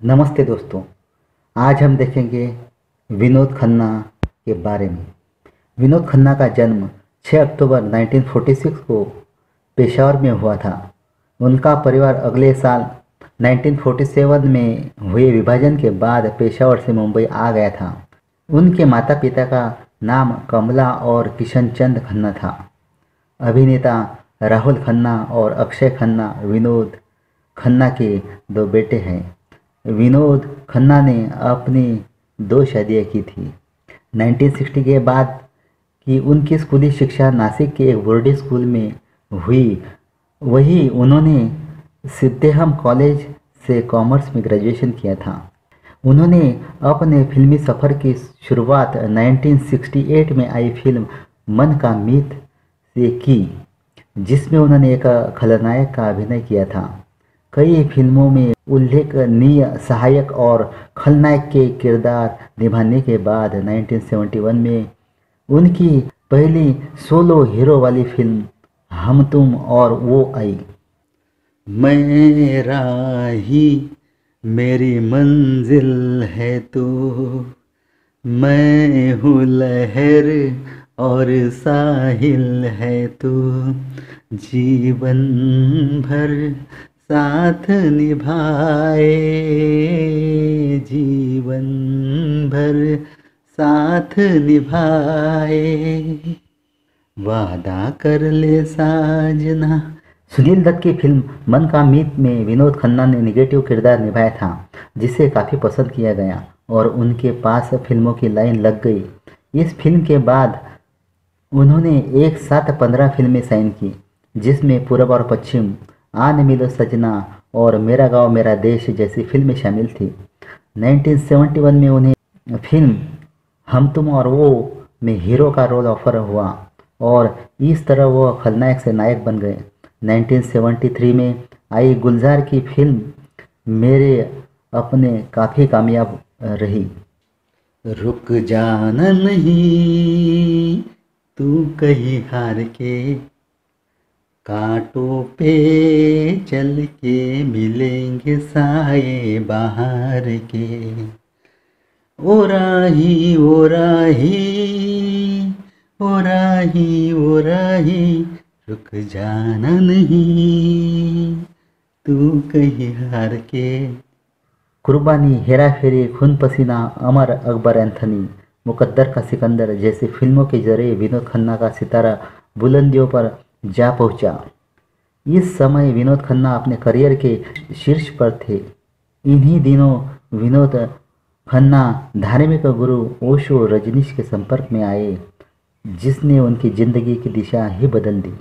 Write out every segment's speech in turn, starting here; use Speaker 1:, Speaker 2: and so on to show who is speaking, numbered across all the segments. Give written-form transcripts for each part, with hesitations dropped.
Speaker 1: नमस्ते दोस्तों। आज हम देखेंगे विनोद खन्ना के बारे में। विनोद खन्ना का जन्म 6 अक्टूबर 1946 को पेशावर में हुआ था। उनका परिवार अगले साल 1947 में हुए विभाजन के बाद पेशावर से मुंबई आ गया था। उनके माता पिता का नाम कमला और किशन चंद खन्ना था। अभिनेता राहुल खन्ना और अक्षय खन्ना विनोद खन्ना के दो बेटे हैं। विनोद खन्ना ने अपनी दो शादियां की थी। 1960 के बाद की उनकी स्कूली शिक्षा नासिक के एक बोर्डिंग स्कूल में हुई। वही उन्होंने सिद्धेहम कॉलेज से कॉमर्स में ग्रेजुएशन किया था। उन्होंने अपने फिल्मी सफ़र की शुरुआत 1968 में आई फिल्म मन का मीत से की, जिसमें उन्होंने एक खलनायक का अभिनय किया था। कई फिल्मों में उल्लेखनीय सहायक और खलनायक के किरदार निभाने के बाद 1971 में उनकी पहली सोलो हीरो वाली फिल्म हम तुम और वो आई। मैं राही मेरी मंजिल है तू, मैं हूँ लहर और साहिल है तू, जीवन भर साथ निभाए, जीवन भर साथ निभाए, वादा कर ले साजना। सुनील दत्त की फिल्म मन का मीत में विनोद खन्ना ने निगेटिव किरदार निभाया था, जिसे काफ़ी पसंद किया गया और उनके पास फिल्मों की लाइन लग गई। इस फिल्म के बाद उन्होंने एक साथ 15 फिल्में साइन की, जिसमें पूरब और पश्चिम, आन मिलो सजना और मेरा गांव मेरा देश जैसी फिल्में शामिल थी। 1971 में उन्हें फिल्म हम तुम और वो में हीरो का रोल ऑफर हुआ और इस तरह वो खलनायक से नायक बन गए। 1973 में आई गुलजार की फिल्म मेरे अपने काफ़ी कामयाब रही। रुक जाना नहीं तू कहीं हार के, कांटों पे चल के मिलेंगे साए बाहर के, ओ राही ओ राही ओ राही ओ राही, रुक जाना नहीं तू कहीं हार के। कुर्बानी, हेरा फेरी, खून पसीना, अमर अकबर एंथनी, मुकद्दर का सिकंदर जैसी फिल्मों के जरिए विनोद खन्ना का सितारा बुलंदियों पर जा पहुंचा। इस समय विनोद खन्ना अपने करियर के शीर्ष पर थे। इन्हीं दिनों विनोद खन्ना धार्मिक गुरु ओशो रजनीश के संपर्क में आए, जिसने उनकी जिंदगी की दिशा ही बदल दी।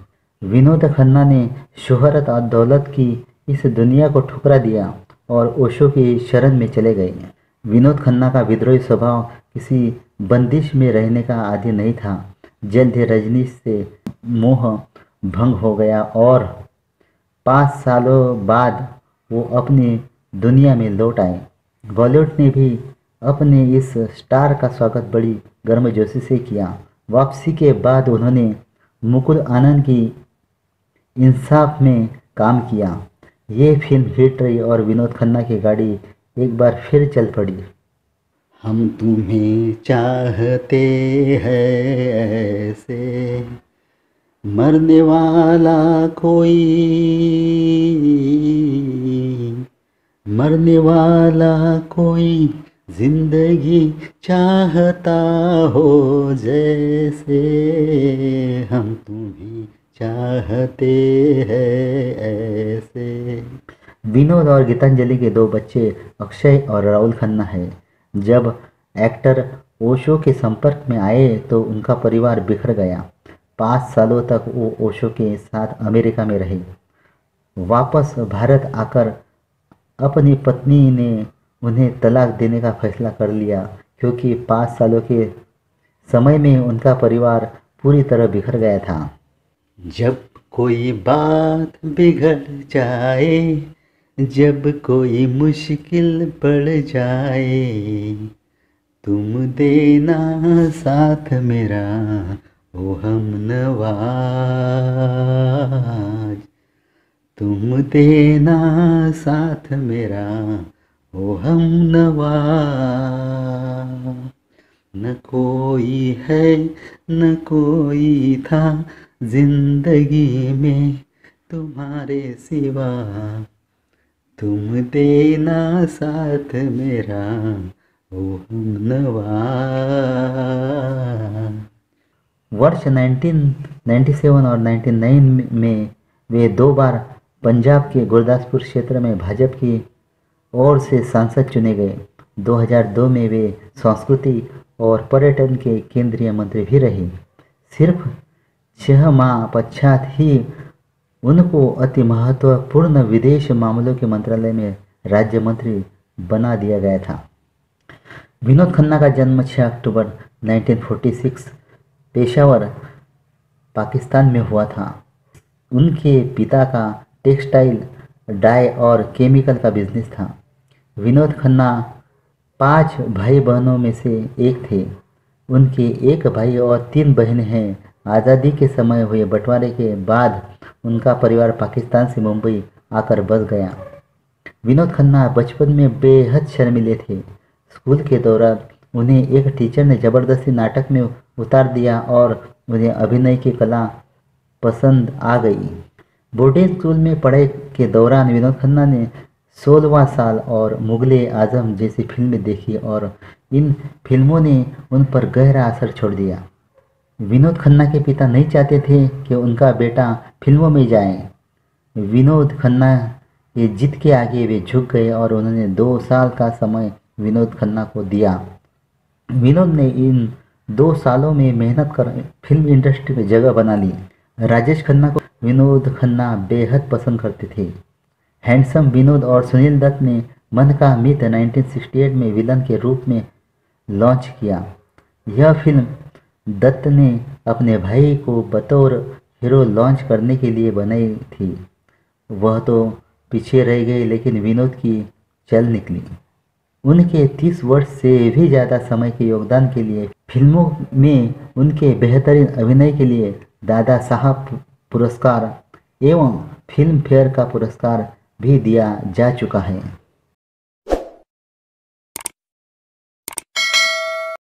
Speaker 1: विनोद खन्ना ने शोहरत और दौलत की इस दुनिया को ठुकरा दिया और ओशो की शरण में चले गए। विनोद खन्ना का विद्रोही स्वभाव किसी बंदिश में रहने का आदी नहीं था। जल्द ही रजनीश से मोह भंग हो गया और 5 सालों बाद वो अपनी दुनिया में लौट आए। बॉलीवुड ने भी अपने इस स्टार का स्वागत बड़ी गर्मजोशी से किया। वापसी के बाद उन्होंने मुकुल आनंद की इंसाफ में काम किया। ये फिल्म हिट रही और विनोद खन्ना की गाड़ी एक बार फिर चल पड़ी। हम तुम्हें चाहते हैं ऐसे, मरने वाला कोई, मरने वाला कोई जिंदगी चाहता हो जैसे, हम तुम्हें चाहते हैं ऐसे। विनोद और गीतांजलि के दो बच्चे अक्षय और राहुल खन्ना हैं। जब एक्टर ओशो के संपर्क में आए तो उनका परिवार बिखर गया। 5 सालों तक वो ओशो के साथ अमेरिका में रहे। वापस भारत आकर अपनी पत्नी ने उन्हें तलाक देने का फैसला कर लिया, क्योंकि 5 सालों के समय में उनका परिवार पूरी तरह बिखर गया था। जब कोई बात बिगड़ जाए, जब कोई मुश्किल पड़ जाए, तुम देना साथ मेरा ओ हमनवाज, तुम देना साथ मेरा ओ हमनवा, न कोई है न कोई था जिंदगी में तुम्हारे सिवा, तुम देना साथ मेरा ओ हमनवा। वर्ष 1997 और 1999 में वे 2 बार पंजाब के गुरदासपुर क्षेत्र में भाजपा की ओर से सांसद चुने गए। 2002 में वे संस्कृति और पर्यटन के केंद्रीय मंत्री भी रहे। सिर्फ 6 माह पश्चात ही उनको अति महत्वपूर्ण विदेश मामलों के मंत्रालय में राज्य मंत्री बना दिया गया था। विनोद खन्ना का जन्म 6 अक्टूबर 1946 पेशावर, पाकिस्तान में हुआ था। उनके पिता का टेक्सटाइल, डाई और केमिकल का बिजनेस था। विनोद खन्ना 5 भाई बहनों में से एक थे। उनके 1 भाई और 3 बहनें हैं। आज़ादी के समय हुए बंटवारे के बाद उनका परिवार पाकिस्तान से मुंबई आकर बस गया। विनोद खन्ना बचपन में बेहद शर्मीले थे। स्कूल के दौरान उन्हें एक टीचर ने ज़बरदस्ती नाटक में उतार दिया और उन्हें अभिनय की कला पसंद आ गई। बोर्डिंग स्कूल में पढ़ाई के दौरान विनोद खन्ना ने 16वां साल और मुगले आजम जैसी फिल्में देखी और इन फिल्मों ने उन पर गहरा असर छोड़ दिया। विनोद खन्ना के पिता नहीं चाहते थे कि उनका बेटा फिल्मों में जाए। विनोद खन्ना की जिद के आगे वे झुक गए और उन्होंने 2 साल का समय विनोद खन्ना को दिया। विनोद ने इन 2 सालों में मेहनत कर फिल्म इंडस्ट्री में जगह बना ली। राजेश खन्ना को विनोद खन्ना बेहद पसंद करते थे। हैंडसम विनोद और सुनील दत्त ने मन का मित 1968 में विलन के रूप में लॉन्च किया। यह फिल्म दत्त ने अपने भाई को बतौर हीरो लॉन्च करने के लिए बनाई थी। वह तो पीछे रह गए लेकिन विनोद की चल निकली। उनके 30 वर्ष से भी ज़्यादा समय के योगदान के लिए फिल्मों में उनके बेहतरीन अभिनय के लिए दादा साहब पुरस्कार एवं फिल्म फेयर का पुरस्कार भी दिया जा चुका है।